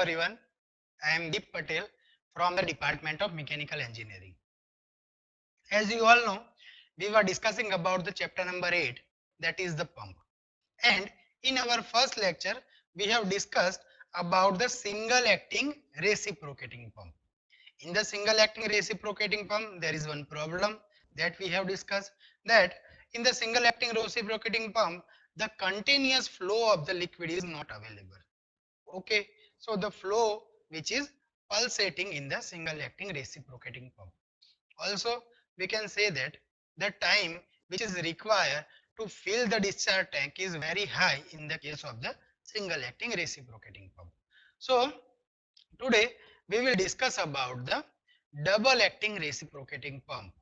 everyone, I am Deep Patel from the Department of Mechanical Engineering. As you all know, we were discussing about the chapter number 8, that is the pump. And in our first lecture, we have discussed about the single acting reciprocating pump. In the single acting reciprocating pump, there is one problem that we have discussed, that in the single acting reciprocating pump, the continuous flow of the liquid is not available. Okay, so the flow which is pulsating in the single acting reciprocating pump. Also, we can say that the time which is required to fill the discharge tank is very high in the case of the single acting reciprocating pump. So, today we will discuss about the double acting reciprocating pump.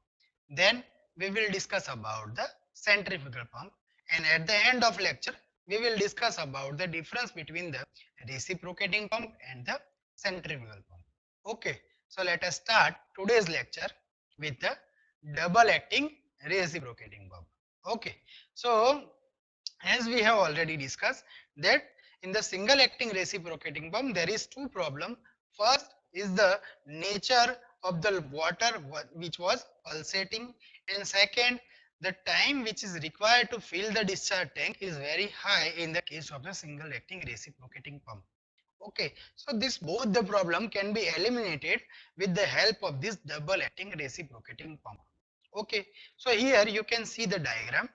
Then we will discuss about the centrifugal pump, and at the end of lecture we will discuss about the difference between the reciprocating pump and the centrifugal pump. Okay, so let us start today's lecture with the double acting reciprocating pump. Okay, so as we have already discussed that in the single acting reciprocating pump there is two problem. First is the nature of the water which was pulsating, and second, the time which is required to fill the discharge tank is very high in the case of the single acting reciprocating pump. Okay, so this both the problem can be eliminated with the help of this double acting reciprocating pump. Okay, so here you can see the diagram,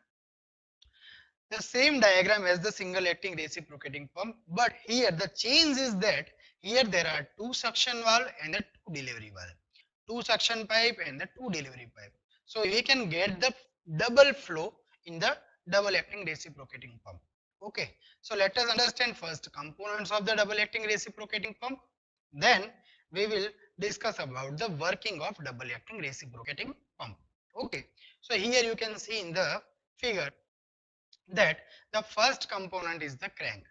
the same diagram as the single acting reciprocating pump, but here the change is that here there are two suction valve and the two delivery valve, two suction pipe and the two delivery pipe. So we can get the double flow in the double acting reciprocating pump. Okay, so let us understand first components of the double acting reciprocating pump, then we will discuss about the working of double acting reciprocating pump. Okay, so here you can see in the figure that the first component is the crank.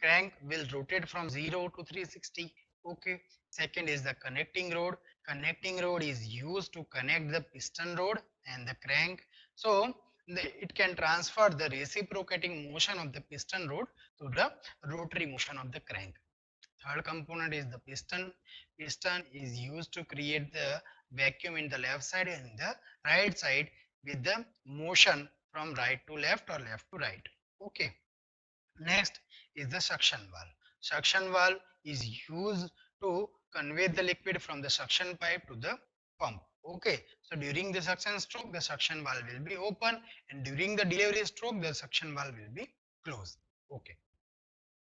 Crank will rotate from 0 to 360. Okay. Second is the connecting rod. Connecting rod is used to connect the piston rod and the crank. So it can transfer the reciprocating motion of the piston rod to the rotary motion of the crank. Third component is the piston. Piston is used to create the vacuum in the left side and the right side with the motion from right to left or left to right. Okay. Next is the suction valve. Suction valve is used to convey the liquid from the suction pipe to the pump. Okay. So during the suction stroke, the suction valve will be open, and during the delivery stroke, the suction valve will be closed. Okay.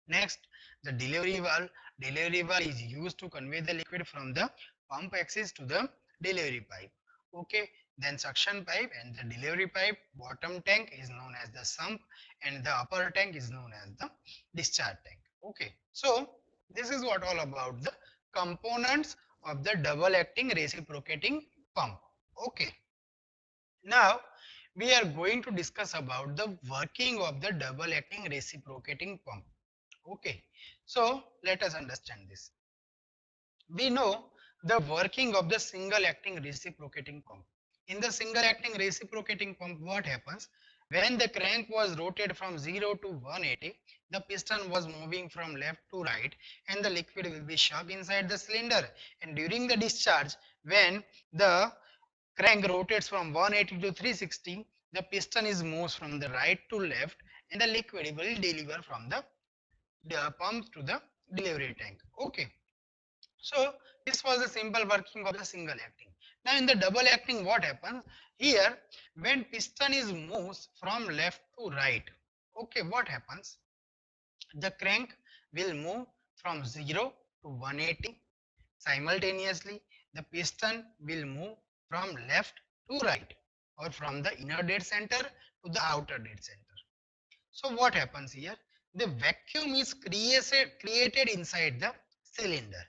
Next, the delivery valve. Delivery valve is used to convey the liquid from the pump axis to the delivery pipe. Okay, then suction pipe and the delivery pipe. Bottom tank is known as the sump and the upper tank is known as the discharge tank. Okay, so this is what all about the components of the double acting reciprocating pump. Okay, now we are going to discuss about the working of the double acting reciprocating pump. Okay, so let us understand this. We know the working of the single acting reciprocating pump. In the single acting reciprocating pump, what happens? When the crank was rotated from 0 to 180, the piston was moving from left to right and the liquid will be shoved inside the cylinder. And during the discharge, when the crank rotates from 180 to 360, the piston is moves from the right to left and the liquid will deliver from the pump to the delivery tank. Okay, so this was the simple working of the single acting. Now in the double acting, what happens here? When piston is moves from left to right, okay, what happens? The crank will move from 0 to 180. Simultaneously, the piston will move from left to right, or from the inner dead center to the outer dead center. So what happens here? The vacuum is created inside the cylinder,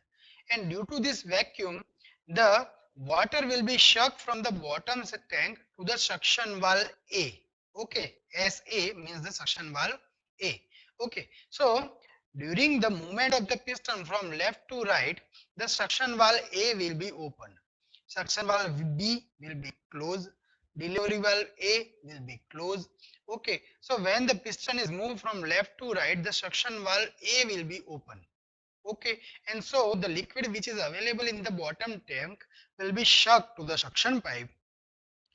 and due to this vacuum, the water will be sucked from the bottom tank to the suction valve A. Okay, SA means the suction valve A. Okay, so during the movement of the piston from left to right, the suction valve A will be open. Suction valve B will be closed. Delivery valve A will be closed. Okay, so when the piston is moved from left to right, the suction valve A will be open. Okay, and so the liquid which is available in the bottom tank will be sucked to the suction pipe,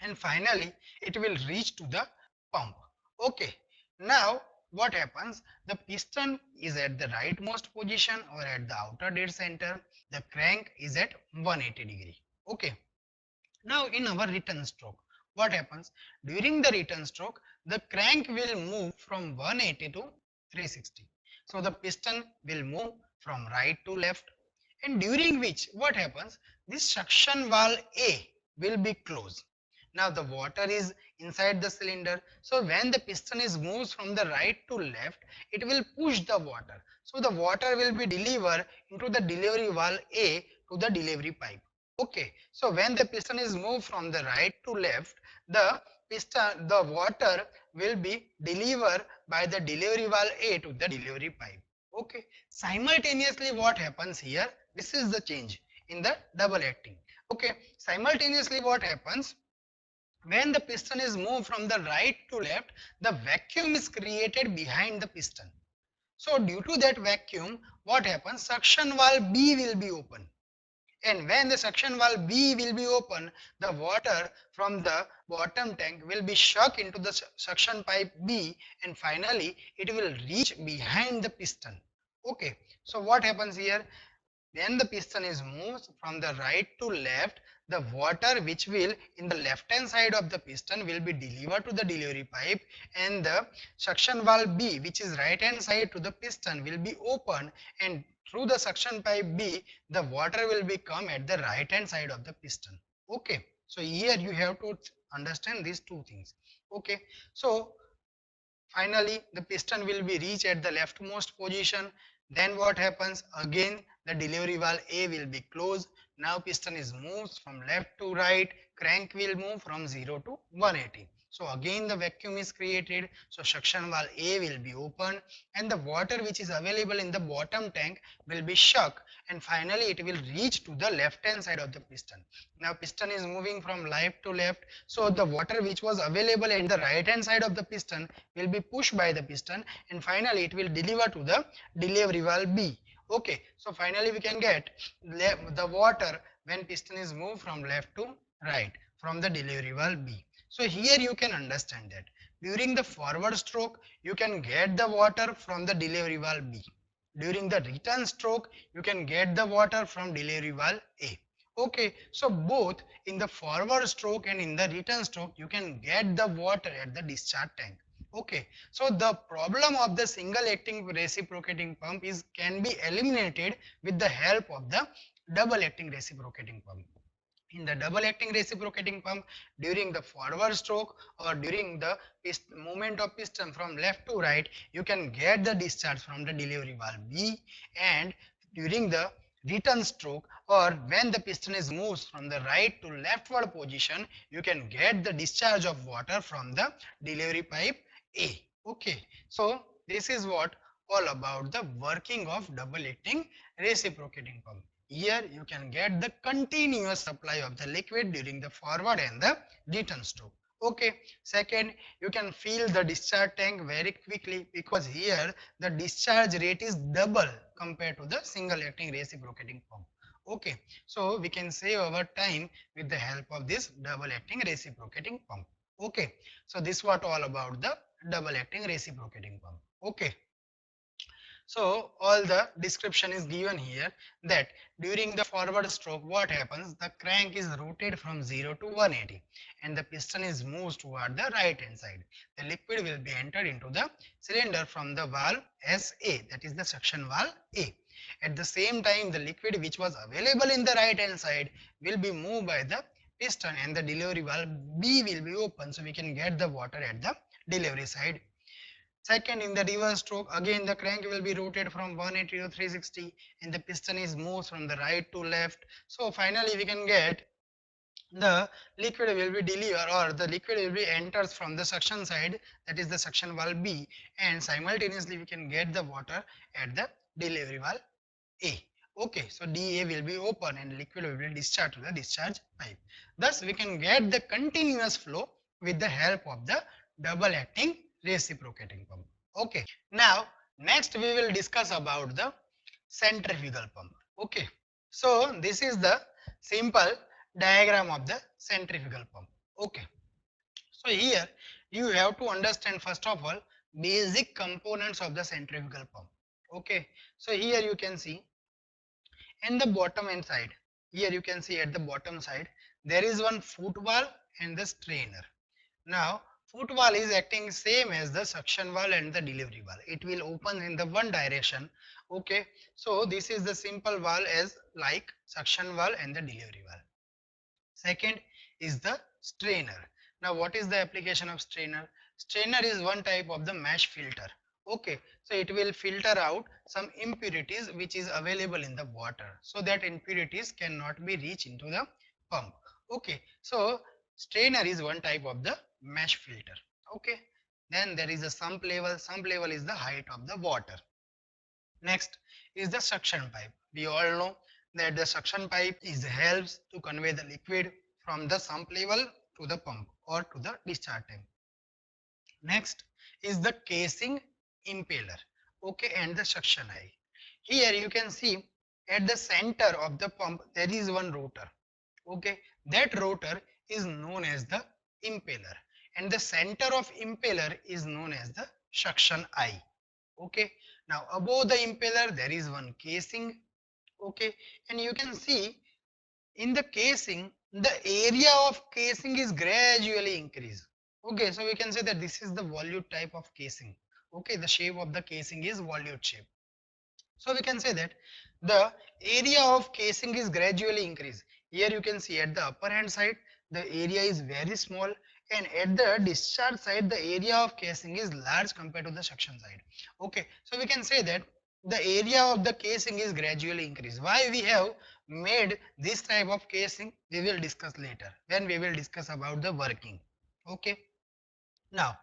and finally it will reach to the pump. Okay, now what happens, the piston is at the rightmost position or at the outer dead center, the crank is at 180-degree. Okay, now in our return stroke, what happens, during the return stroke the crank will move from 180 to 360. So the piston will move from right to left, and during which what happens, this suction valve A will be closed. Now the water is inside the cylinder, so when the piston is moves from the right to left, it will push the water. So the water will be delivered into the delivery valve A to the delivery pipe. Okay, so when the piston is moved from the right to left, the water will be delivered by the delivery valve A to the delivery pipe. Okay, simultaneously what happens here, this is the change in the double acting. Okay, simultaneously what happens, when the piston is moved from the right to left, the vacuum is created behind the piston. So due to that vacuum, what happens, suction valve B will be open, and when the suction valve B will be open, the water from the bottom tank will be sucked into the suction pipe B, and finally it will reach behind the piston. Okay, so what happens here, when the piston is moved from the right to left, the water which will in the left hand side of the piston will be delivered to the delivery pipe, and the suction valve B which is right hand side to the piston will be open, and through the suction pipe B the water will be come at the right hand side of the piston. Okay, so here you have to understand these two things. Okay, so finally the piston will be reached at the leftmost position. Then what happens, again the delivery valve A will be closed. Now piston is moved from left to right, crank will move from 0 to 180. So again the vacuum is created, so suction valve A will be open, and the water which is available in the bottom tank will be sucked, and finally it will reach to the left hand side of the piston. Now piston is moving from left to left, so the water which was available at the right hand side of the piston will be pushed by the piston, and finally it will deliver to the delivery valve B. Okay, so finally we can get the water when piston is moved from left to right from the delivery valve B. So here you can understand that during the forward stroke you can get the water from the delivery valve B. During the return stroke you can get the water from delivery valve A. Okay, so both in the forward stroke and in the return stroke you can get the water at the discharge tank. Okay, so the problem of the single acting reciprocating pump is can be eliminated with the help of the double acting reciprocating pump. In the double acting reciprocating pump, during the forward stroke or during the movement of piston from left to right, you can get the discharge from the delivery valve B, and during the return stroke or when the piston is moved from the right to leftward position, you can get the discharge of water from the delivery pipe A. Okay, so this is what all about the working of double acting reciprocating pump. Here you can get the continuous supply of the liquid during the forward and the return stroke. Okay, second, you can fill the discharge tank very quickly because here the discharge rate is double compared to the single acting reciprocating pump. Okay, so we can save our time with the help of this double acting reciprocating pump. Okay, so this what all about the double acting reciprocating pump. Okay, so all the description is given here that during the forward stroke what happens, the crank is rotated from 0 to 180 and the piston is moved toward the right hand side. The liquid will be entered into the cylinder from the valve SA, that is the suction valve A. At the same time the liquid which was available in the right hand side will be moved by the piston and the delivery valve B will be open, so we can get the water at the delivery side. Second, in the reverse stroke, again the crank will be rotated from 180 to 360 and the piston is moved from the right to left. So finally we can get the liquid will be delivered or the liquid will be enters from the suction side, that is the suction valve B, and simultaneously we can get the water at the delivery valve A. Okay, so DA will be open and liquid will be discharged to the discharge pipe. Thus we can get the continuous flow with the help of the double acting reciprocating pump. Okay, now next we will discuss about the centrifugal pump. Okay, so this is the simple diagram of the centrifugal pump. Okay, so here you have to understand first of all basic components of the centrifugal pump. Okay, so here you can see in the bottom end side, here you can see at the bottom side there is one foot valve and the strainer. Now foot valve is acting same as the suction valve and the delivery valve. It will open in the one direction. Okay, so this is the simple valve as like suction valve and the delivery valve. Second is the strainer. Now what is the application of strainer? Strainer is one type of the mesh filter. Okay, so it will filter out some impurities which is available in the water, so that impurities cannot be reached into the pump. Okay, so strainer is one type of the mesh filter. Okay, then there is a sump level. Sump level is the height of the water. Next is the suction pipe. We all know that the suction pipe is helps to convey the liquid from the sump level to the pump or to the discharge tank. Next is the casing, impeller, okay, and the suction eye. Here you can see at the center of the pump there is one rotor. Okay, that rotor is known as the impeller, and the center of impeller is known as the suction eye. Okay, now above the impeller there is one casing. Okay, and you can see in the casing the area of casing is gradually increased. Okay, so we can say that this is the volute type of casing. Okay, the shape of the casing is volute shape. So we can say that the area of casing is gradually increased. Here you can see at the upper hand side the area is very small, and at the discharge side the area of casing is large compared to the suction side. Okay, so we can say that the area of the casing is gradually increased. Why we have made this type of casing we will discuss later when we will discuss about the working. Okay, now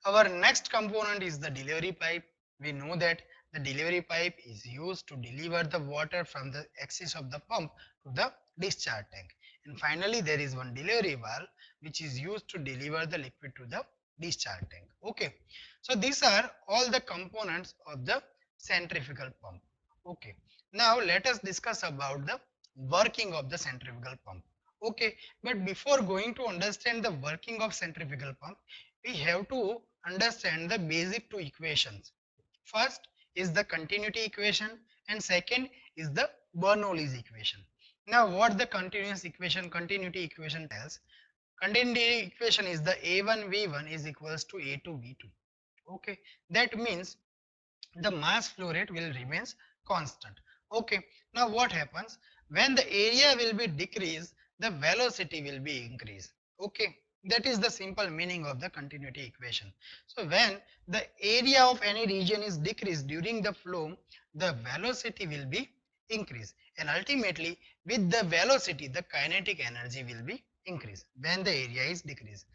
our next component is the delivery pipe. We know that the delivery pipe is used to deliver the water from the axis of the pump to the discharge tank. And finally, there is one delivery valve which is used to deliver the liquid to the discharge tank. Okay, so these are all the components of the centrifugal pump. Okay, now let us discuss about the working of the centrifugal pump. Okay, but before going to understand the working of centrifugal pump, we have to understand the basic two equations. First is the continuity equation and second is the Bernoulli's equation. Now what the continuity equation tells? Continuity equation is the A1 V1 is equals to A2 V2. Okay, that means the mass flow rate will remains constant. Okay, now what happens when the area will be decreased, the velocity will be increased. Okay, that is the simple meaning of the continuity equation. So when the area of any region is decreased during the flow, the velocity will be increased, and ultimately with the velocity the kinetic energy will be increased when the area is decreased.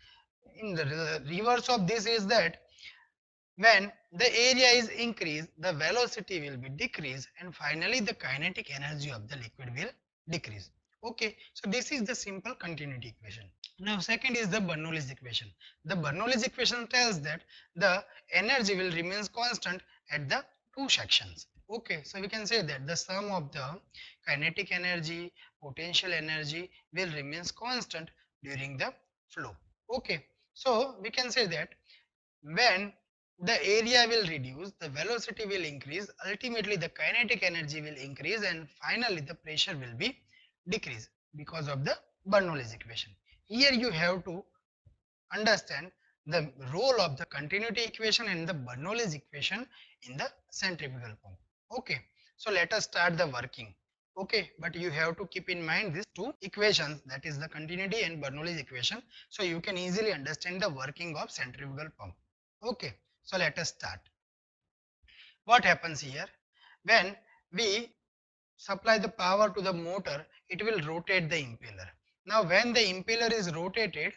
In the reverse of this is that when the area is increased, the velocity will be decreased, and finally the kinetic energy of the liquid will decrease. Okay, so this is the simple continuity equation. Now second is the Bernoulli's equation. The Bernoulli's equation tells that the energy will remains constant at the two sections. Okay, so we can say that the sum of the kinetic energy, potential energy will remains constant during the flow. Okay, so we can say that when the area will reduce, the velocity will increase, ultimately the kinetic energy will increase, and finally the pressure will be decreased because of the Bernoulli's equation. Here you have to understand the role of the continuity equation and the Bernoulli's equation in the centrifugal pump. Okay, so let us start the working. Okay, but you have to keep in mind these two equations, that is the continuity and Bernoulli's equation, so you can easily understand the working of centrifugal pump. Okay, so let us start. What happens here? When we supply the power to the motor, it will rotate the impeller. Now when the impeller is rotated,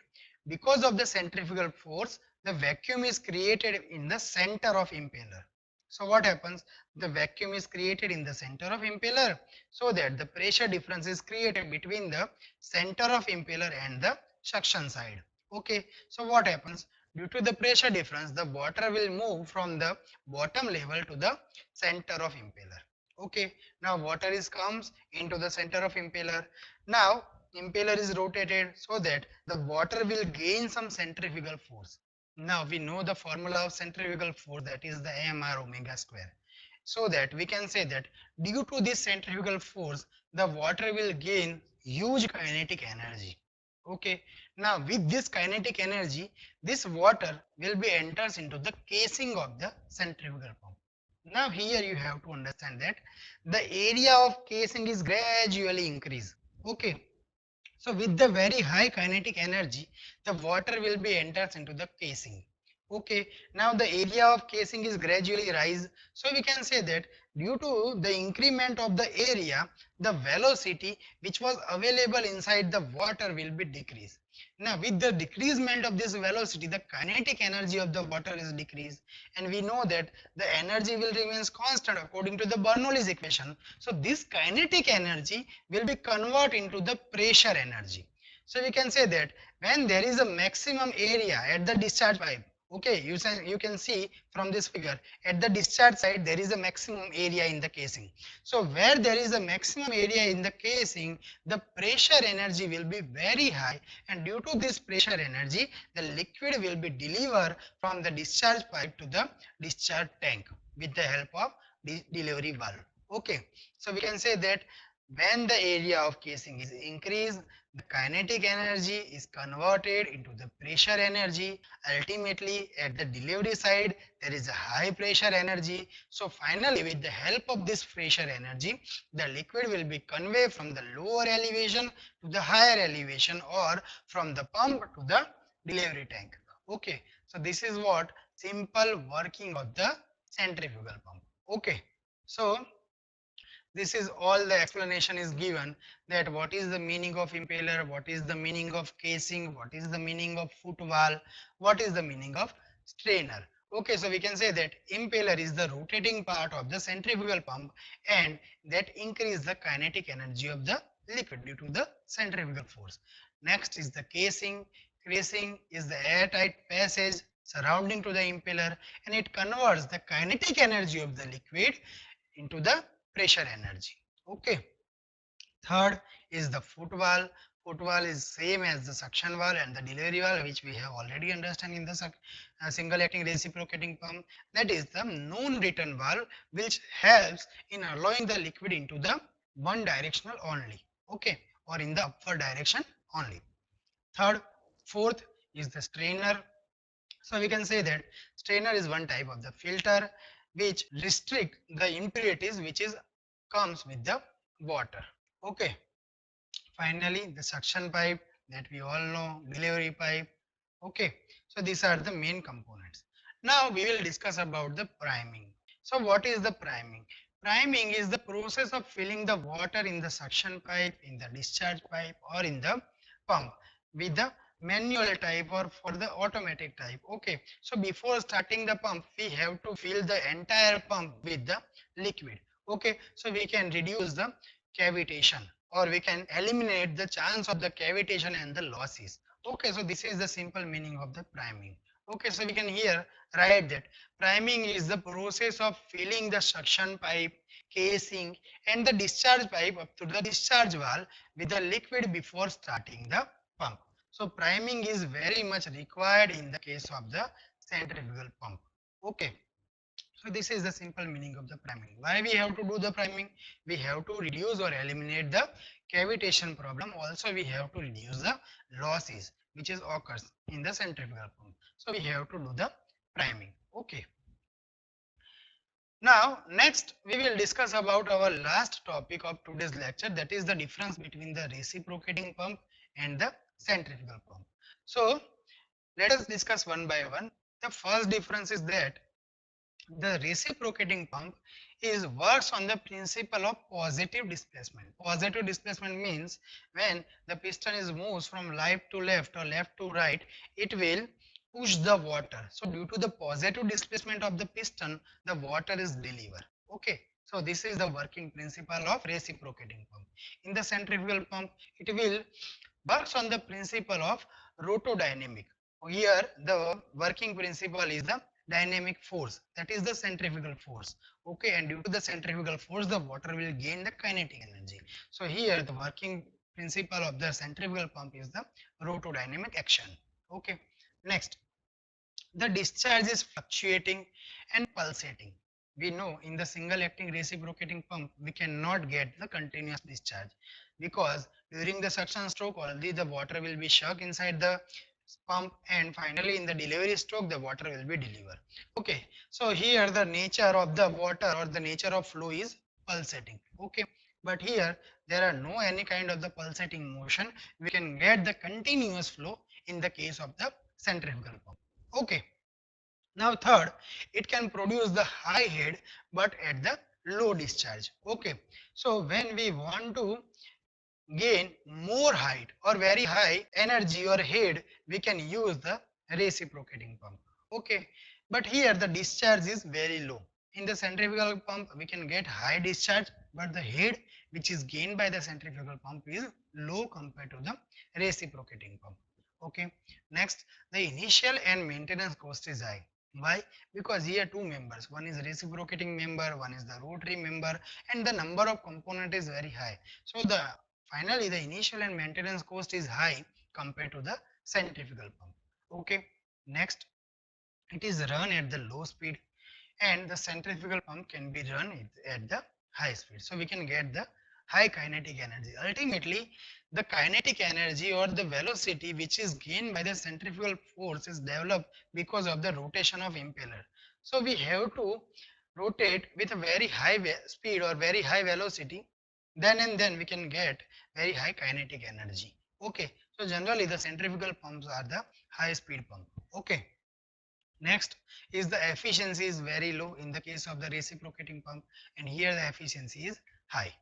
because of the centrifugal force, the vacuum is created in the center of impeller. So what happens? The vacuum is created in the center of impeller, so that the pressure difference is created between the center of impeller and the suction side. Okay, so what happens? Due to the pressure difference, the water will move from the bottom level to the center of impeller. Okay, now water is comes into the center of impeller. Now impeller is rotated so that the water will gain some centrifugal force. Now we know the formula of centrifugal force, that is the mr omega square. So that we can say that due to this centrifugal force, the water will gain huge kinetic energy. Okay, now with this kinetic energy, this water will be enters into the casing of the centrifugal pump. Now here you have to understand that the area of casing is gradually increase. Okay, so with the very high kinetic energy, the water will be enters into the casing. Okay, now the area of casing is gradually rise. So we can say that due to the increment of the area, the velocity which was available inside the water will be decreased. Now with the decreasement of this velocity, the kinetic energy of the water is decreased, and we know that the energy will remains constant according to the Bernoulli's equation. So this kinetic energy will be converted into the pressure energy. So we can say that when there is a maximum area at the discharge pipe, okay, you can see from this figure, at the discharge side there is a maximum area in the casing. So where there is a maximum area in the casing, the pressure energy will be very high, and due to this pressure energy, the liquid will be delivered from the discharge pipe to the discharge tank with the help of delivery valve. Okay, so we can say that when the area of casing is increased, the kinetic energy is converted into the pressure energy. Ultimately, at the delivery side, there is a high pressure energy. So finally, with the help of this pressure energy, the liquid will be conveyed from the lower elevation to the higher elevation, or from the pump to the delivery tank. Okay, so this is what simple working of the centrifugal pump. Okay, so this is all the explanation is given, that what is the meaning of impeller, what is the meaning of casing, what is the meaning of footwall, what is the meaning of strainer. Okay, so we can say that impeller is the rotating part of the centrifugal pump, and that increase the kinetic energy of the liquid due to the centrifugal force. Next is the casing. Casing is the airtight passage surrounding to the impeller, and it converts the kinetic energy of the liquid into the pressure energy. Okay. Third is the foot valve. Foot valve is same as the suction valve and the delivery valve, which we have already understand in the single acting reciprocating pump. That is the non-return valve, which helps in allowing the liquid into the one directional only. Okay, or in the upward direction only. Third, fourth is the strainer. So we can say that strainer is one type of the filter which restrict the impurities which is comes with the water. Okay. Finally, the suction pipe that we all know, delivery pipe. Okay. So these are the main components. Now we will discuss about the priming. So what is the priming? Priming is the process of filling the water in the suction pipe, in the discharge pipe, or in the pump with the manual type or for the automatic type. Okay, so before starting the pump, we have to fill the entire pump with the liquid. Okay, so we can reduce the cavitation, or we can eliminate the chance of the cavitation and the losses. Okay, so this is the simple meaning of the priming. Okay, so we can here write that priming is the process of filling the suction pipe, casing, and the discharge pipe up to the discharge valve with the liquid before starting the pump. So priming is very much required in the case of the centrifugal pump. Okay. So this is the simple meaning of the priming. Why we have to do the priming? We have to reduce or eliminate the cavitation problem. Also, we have to reduce the losses which is occurs in the centrifugal pump. So we have to do the priming. Okay. Now, next we will discuss about our last topic of today's lecture, that is the difference between the reciprocating pump and the centrifugal pump. So, let us discuss one by one. The first difference is that the reciprocating pump is works on the principle of positive displacement. Positive displacement means when the piston is moves from right to left or left to right, it will push the water. So due to the positive displacement of the piston, the water is delivered. Okay. So this is the working principle of reciprocating pump. In the centrifugal pump, it will works on the principle of rotodynamic. Here the working principle is the dynamic force, that is the centrifugal force. Okay, and due to the centrifugal force, the water will gain the kinetic energy. So here the working principle of the centrifugal pump is the rotodynamic action. Okay, next, the discharge is fluctuating and pulsating. We know in the single acting reciprocating pump we cannot get the continuous discharge, because during the suction stroke only the water will be shock inside the pump, and finally in the delivery stroke the water will be delivered. Okay, so here the nature of the water or the nature of flow is pulsating. Okay, but here there are no any kind of the pulsating motion. We can get the continuous flow in the case of the centrifugal pump. Okay, now third, it can produce the high head but at the low discharge. Okay, so when we want to gain more height or very high energy or head, we can use the reciprocating pump. Okay, but here the discharge is very low. In the centrifugal pump we can get high discharge, but the head which is gained by the centrifugal pump is low compared to the reciprocating pump. Okay, next, the initial and maintenance cost is high. Why? Because here two members, one is reciprocating member, one is the rotary member, and the number of component is very high. So the finally, the initial and maintenance cost is high compared to the centrifugal pump. Okay, next, it is run at the low speed, and the centrifugal pump can be run at the high speed. So we can get the high kinetic energy. Ultimately, the kinetic energy or the velocity which is gained by the centrifugal force is developed because of the rotation of impeller. So we have to rotate with a very high speed or very high velocity, then and then we can get very high kinetic energy. Okay, so generally the centrifugal pumps are the high speed pump. Okay, next is the efficiency is very low in the case of the reciprocating pump, and here the efficiency is high.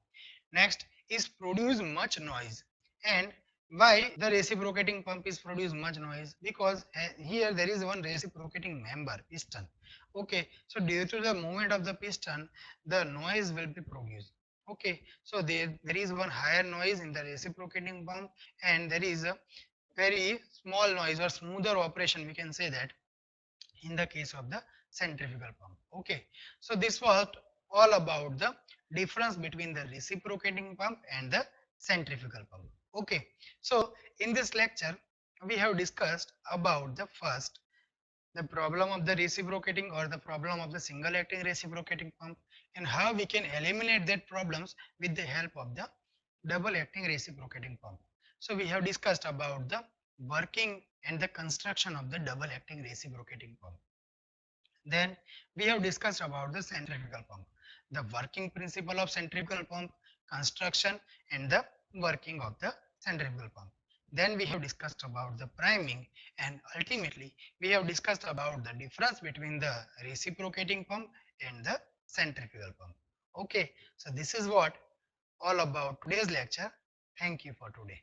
Next is produce much noise. And why the reciprocating pump is produce much noise? Because here there is one reciprocating member, piston. Okay, so due to the movement of the piston, the noise will be produced. Okay, so there is one higher noise in the reciprocating pump, and there is a very small noise or smoother operation, we can say that, in the case of the centrifugal pump. Okay, so this was all about the difference between the reciprocating pump and the centrifugal pump. Okay, so in this lecture we have discussed about the first, the problem of the reciprocating or the problem of the single acting reciprocating pump, and how we can eliminate that problems with the help of the double acting reciprocating pump. So we have discussed about the working and the construction of the double acting reciprocating pump. Then we have discussed about the centrifugal pump, the working principle of centrifugal pump, construction, and the working of the centrifugal pump. Then we have discussed about the priming, and ultimately we have discussed about the difference between the reciprocating pump and the centrifugal pump. Okay, so this is what all about today's lecture. Thank you for today.